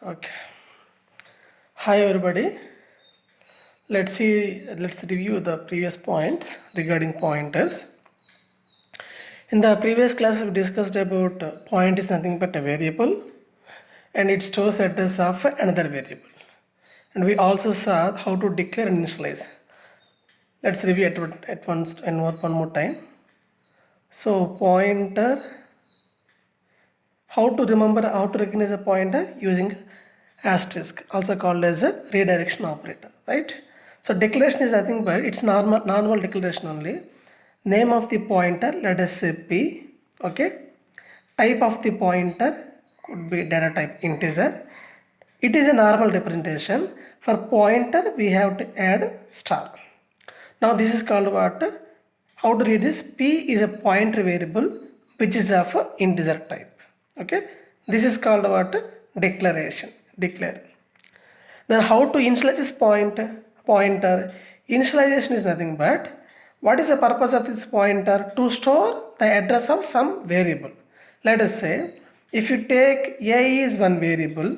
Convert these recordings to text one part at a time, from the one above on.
Okay. Hi everybody. Let's review the previous points regarding pointers. In the previous class we discussed about point is nothing but a variable and it stores address of another variable. And we also saw how to declare and initialize. Let's review at once and one more time. So pointer, how to remember how to recognize a pointer using asterisk, also called as a redirection operator, right? So declaration is nothing but it's normal declaration only. Name of the pointer, let us say p, okay. Type of the pointer could be data type integer. It is a normal representation. For pointer we have to add star. Now this is called what? How to read this? P is a pointer variable which is of integer type. Okay. This is called what? Declaration. Declare. Then how to initialize this pointer? Initialization is nothing but what is the purpose of this pointer? To store the address of some variable. Let us say if you take a is one variable,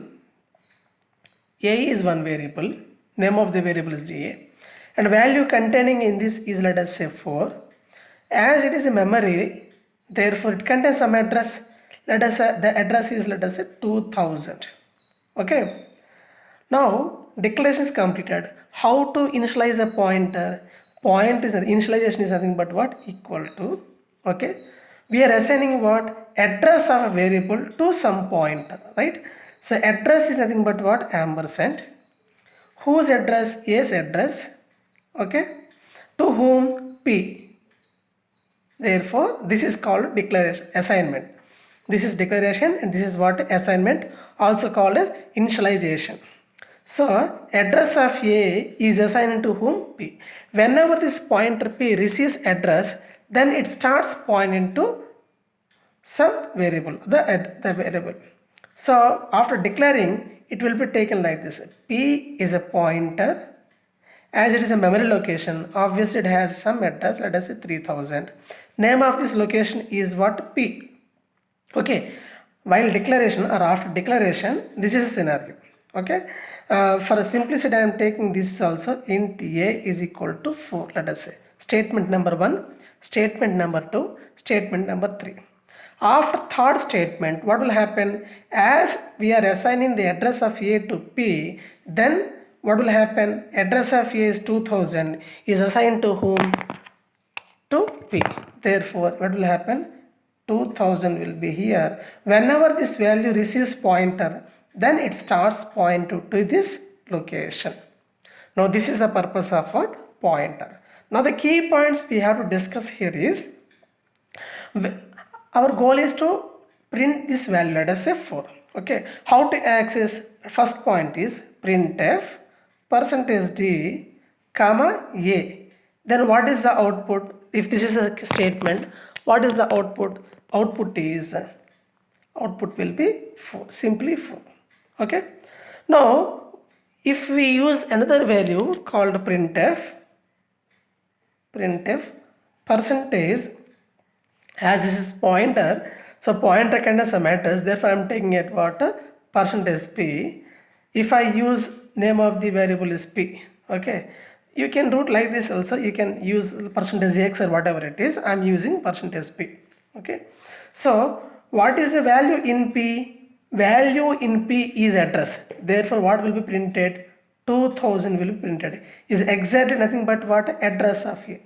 name of the variable is a, and value containing in this is let us say 4. As it is a memory, therefore it contains some address. Let us say the address is let us say 2000. Okay. Now declaration is completed. How to initialize a pointer? Initialization is nothing but what? Equal to, okay. We are assigning what? Address of a variable to some pointer, right? So address is nothing but what? Ampersand. Whose address? A's address, okay. To whom? P. Therefore, this is called declaration assignment. This is declaration and this is what? Assignment, also called as initialization. So, address of A is assigned to whom? P. Whenever this pointer P receives address, then it starts pointing to some variable, the variable. So, after declaring, it will be taken like this. P is a pointer. As it is a memory location, obviously it has some address, let us say 3000. Name of this location is what? P. Okay, while declaration or after declaration, this is a scenario. Okay, for a simplicity I am taking this also. Int a is equal to 4, let us say. Statement number 1, statement number 2, statement number 3. After third statement, what will happen? As we are assigning the address of a to p, then what will happen? Address of a is 2000 is assigned to whom? To p. Therefore, what will happen? 2000 will be here. Whenever this value receives pointer, then it starts point to this location. Now this is the purpose of what? Pointer. Now the key points we have to discuss here is, our goal is to print this value, let us say 4. Okay, how to access? First point is printf %d comma a. Then what is the output? If this is a statement, what is the output? Output will be 4, simply 4. Okay, now if we use another value called printf percentage, as this is pointer, so pointer contains some address, therefore I am taking it what? Percentage p. If I use name of the variable is p, okay, you can do it like this also. You can use percentage x or whatever it is. I am using percentage p. Okay, so what is the value in p? Value in p is address, therefore what will be printed? 2000 will be printed. Is exactly nothing but what? Address of a.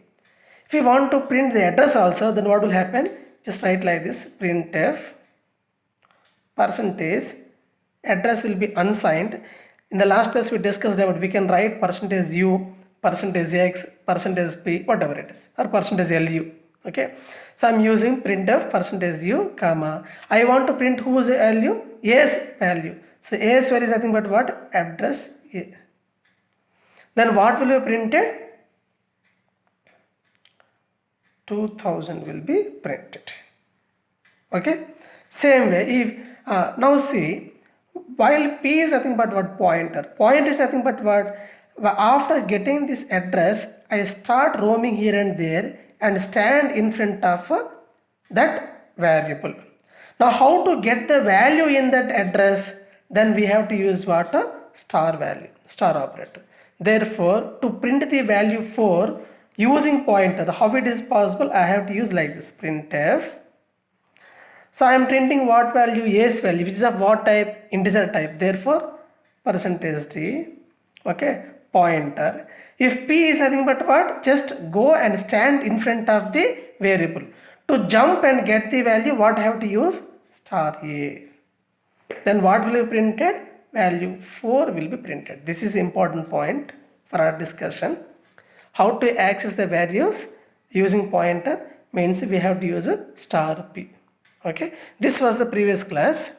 If we want to print the address also, then what will happen? Just write like this: printf percentage, address will be unsigned. In the last class we discussed about we can write percentage u, percentage x, percentage p, whatever it is, or percentage lu. Okay, so I'm using printf percentage u comma. I want to print whose value? A's value. So A's value is nothing but what? Address A. Then what will be printed? 2000 will be printed. Okay, same way if now see, while p is nothing but what? Pointer is nothing but what? After getting this address, I start roaming here and there and stand in front of that variable. Now how to get the value in that address? then we have to use what? A star value, star operator. Therefore, to print the value 4 using pointer, how it is possible? I have to use like this, printf. So I am printing what value? A's value, which is of what type? Integer type. Therefore, percentage %d, okay, pointer. If p is nothing but what? Just go and stand in front of the variable. To jump and get the value, what I have to use? Star a. Then what will be printed? Value 4 will be printed. This is important point for our discussion. How to access the values using pointer means we have to use a star p. Okay, this was the previous class.